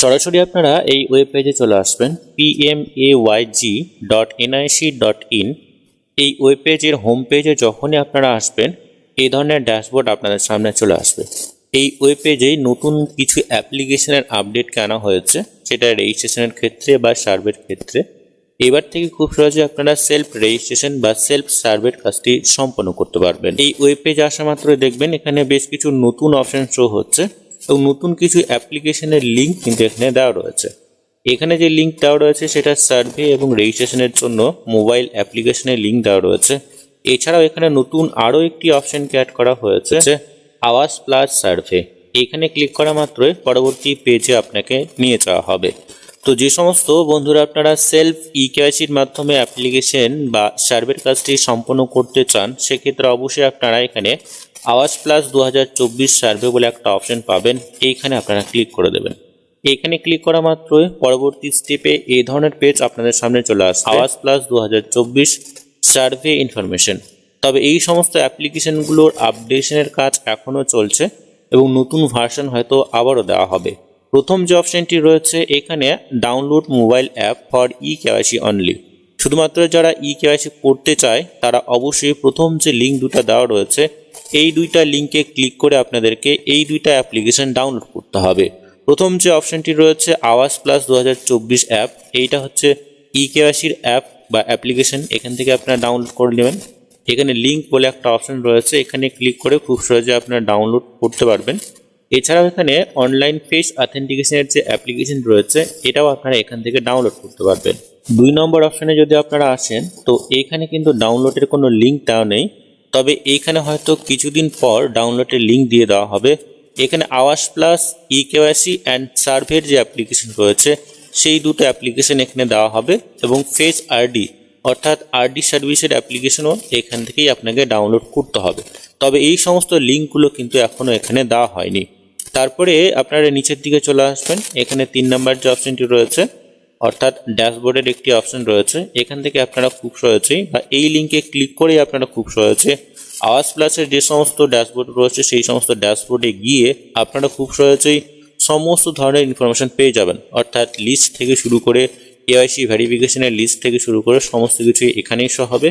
সরাসরি আপনারা এই ওয়েব পেজে চলে আসবেন pmayg.nic.in। এই ওয়েব পেজের হোম পেজে যখনই আপনারা আসবেন এই ধরনের ড্যাশবোর্ড আপনাদের সামনে চলে আসবে। এই ওয়েব পেজে নতুন কিছু অ্যাপ্লিকেশনের আপডেটকে আনা হয়েছে, সেটা রেজিস্ট্রেশনের ক্ষেত্রে বা সার্ভের ক্ষেত্রে। এবার থেকে খুব সহজে আপনারা সেলফ রেজিস্ট্রেশন বা সেলফ সার্ভের কাজটি সম্পন্ন করতে পারবেন। এই ওয়েব পেজে আসা মাত্রই দেখবেন এখানে বেশ কিছু নতুন অপশন শো হচ্ছে এবং নতুন কিছু অ্যাপ্লিকেশনের লিঙ্ক কিন্তু এখানে দেওয়া রয়েছে। এখানে যে লিঙ্ক দেওয়া রয়েছে সেটা সার্ভে এবং রেজিস্ট্রেশনের জন্য মোবাইল অ্যাপ্লিকেশনের লিঙ্ক দেওয়া রয়েছে। এছাড়াও এখানে নতুন আরও একটি অপশনকে অ্যাড করা হয়েছে, আওয়াজ প্লাস সার্ভে। এখানে ক্লিক করা মাত্রই পরবর্তী পেজে আপনাকে নিয়ে যাওয়া হবে। তো যে সমস্ত বন্ধুরা আপনারা সেলফ ইকেওয়াইসির মাধ্যমে অ্যাপ্লিকেশন বা সার্ভের কাজটি সম্পন্ন করতে চান, সেক্ষেত্রে অবশ্যই আপনারা এখানে আওয়াজ প্লাস 2024 সার্ভে বলে একটা অপশন পাবেন। এইখানে আপনারা ক্লিক করে দেবেন। এখানে ক্লিক করা মাত্রই পরবর্তী স্টেপে এই ধরনের পেজ আপনাদের সামনে চলে আসবে, আওয়াজ প্লাস 2024 সার্ভে ইনফরমেশন। তবে এই সমস্ত অ্যাপ্লিকেশনগুলোর আপডেশনের কাজ এখনও চলছে এবং নতুন ভার্সন হয়তো আবারও দেওয়া হবে। প্রথম যে অপশনটি রয়েছে এখানে download mobile app for eKYC only. শুধুমাত্র যারা ইকেওয়াইসি করতে চায় তারা অবশ্যই প্রথম যে লিঙ্ক দুটো দেওয়া রয়েছে এই দুইটা লিঙ্কে ক্লিক করে আপনাদেরকে এই দুইটা অ্যাপ্লিকেশন ডাউনলোড করতে হবে। প্রথম যে অপশনটি রয়েছে আওয়াজ প্লাস 2024 অ্যাপ, এইটা হচ্ছে ইকেওয়াইসির অ্যাপ বা অ্যাপ্লিকেশন। এখান থেকে আপনারা ডাউনলোড করে নেবেন। এখানে লিঙ্ক বলে একটা অপশন রয়েছে, এখানে ক্লিক করে খুব সহজে আপনারা ডাউনলোড করতে পারবেন। এছাড়াও এখানে অনলাইন ফেস অথেন্টিকেশনের যে অ্যাপ্লিকেশন রয়েছে এটাও আপনারা এখান থেকে ডাউনলোড করতে পারবেন। 2 নম্বর অপশনে যদি আপনারা আসেন তো এইখানে কিন্তু ডাউনলোডের কোনো লিঙ্ক দেওয়া নেই, তবে এইখানে হয়তো কিছুদিন পর ডাউনলোডের লিঙ্ক দিয়ে দেওয়া হবে। এখানে আওয়াজ প্লাস ইকেওয়াইসি অ্যান্ড সার্ভের যে অ্যাপ্লিকেশন রয়েছে সেই দুটো অ্যাপ্লিকেশন এখানে দেওয়া হবে এবং ফেস আরডি অর্থাৎ আরডি সার্ভিসের অ্যাপ্লিকেশনও এখান থেকেই আপনাকে ডাউনলোড করতে হবে। তবে এই সমস্ত লিঙ্কগুলো কিন্তু এখনও এখানে দেওয়া হয়নি। তারপরে আপনারা নিচের দিকে চলে আসবেন। এখানে 3 নম্বর যে অপশনটি রয়েছে অর্থাৎ ড্যাশবোর্ডের একটি অপশন রয়েছে, এখান থেকে আপনারা খুব সহজেই বা এই লিঙ্কে ক্লিক করেই আপনারা খুব সহজে আওয়াজ প্লাসের যে সমস্ত ড্যাশবোর্ড রয়েছে সেই সমস্ত ড্যাশবোর্ডে গিয়ে আপনারা খুব সহজেই সমস্ত ধরনের ইনফরমেশন পেয়ে যাবেন। অর্থাৎ লিস্ট থেকে শুরু করে কেওয়াইসি ভেরিফিকেশনের লিস্ট থেকে শুরু করে সমস্ত কিছু এখানেই শো হবে।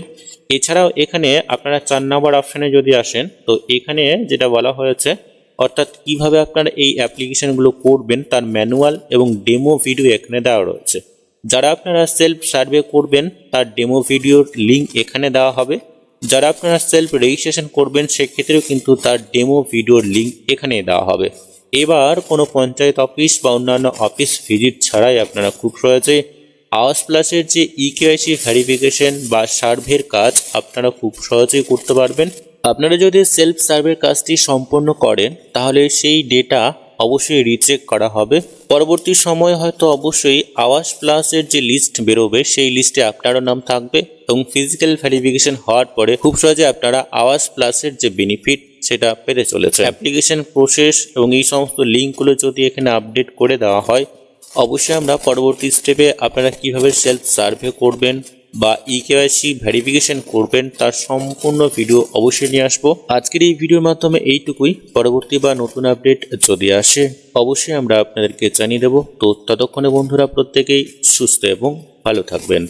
এছাড়াও এখানে আপনারা 4 নম্বর অপশানে যদি আসেন তো এখানে যেটা বলা হয়েছে অর্থাৎ কিভাবে আপনারা এই অ্যাপ্লিকেশনগুলো করবেন তার ম্যানুয়াল এবং ডেমো ভিডিও এখানে দেওয়া রয়েছে। যারা আপনারা সেলফ সার্ভে করবেন তার ডেমো ভিডিওর লিঙ্ক এখানে দেওয়া হবে। যারা আপনারা সেলফ রেজিস্ট্রেশন করবেন সেক্ষেত্রেও কিন্তু তার ডেমো ভিডিওর লিঙ্ক এখানে দেওয়া হবে। এবার কোনো পঞ্চায়েত অফিস বা অন্যান্য অফিস ভিজিট ছাড়াই আপনারা খুব সহজে আওয়াজ প্লাসের যে ইকেওয়াইসি ভেরিফিকেশন বা সার্ভের কাজ আপনারা খুব সহজেই করতে পারবেন। আপনারা যদি সেলফ সার্ভের কাজটি সম্পন্ন করেন তাহলে সেই ডেটা অবশ্যই রিচেক করা হবে। পরবর্তী সময়ে হয়তো অবশ্যই আওয়াজ প্লাসের যে লিস্ট বেরোবে সেই লিস্টে আপনারও নাম থাকবে এবং ফিজিক্যাল ভেরিফিকেশন হওয়ার পরে খুব সহজে আপনারা আওয়াজ প্লাসের যে বেনিফিট সেটা পেতে চলেছে। অ্যাপ্লিকেশন প্রসেস এবং এই সমস্ত লিঙ্কগুলো যদি এখানে আপডেট করে দেওয়া হয় অবশ্যই আমরা পরবর্তী স্টেপে আপনারা কিভাবে সেলফ সার্ভে করবেন বা ইকেওয়াইসি ভেরিফিকেশন করবেন তার সম্পূর্ণ ভিডিও অবশ্যই নিয়ে আসবো। আজকের এই ভিডিওর মাধ্যমে এইটুকুই। পরবর্তী বা নতুন আপডেট যদি আসে অবশ্যই আমরা আপনাদেরকে জানিয়ে দেব। তো ততক্ষণে বন্ধুরা প্রত্যেকেই সুস্থ এবং ভালো থাকবেন।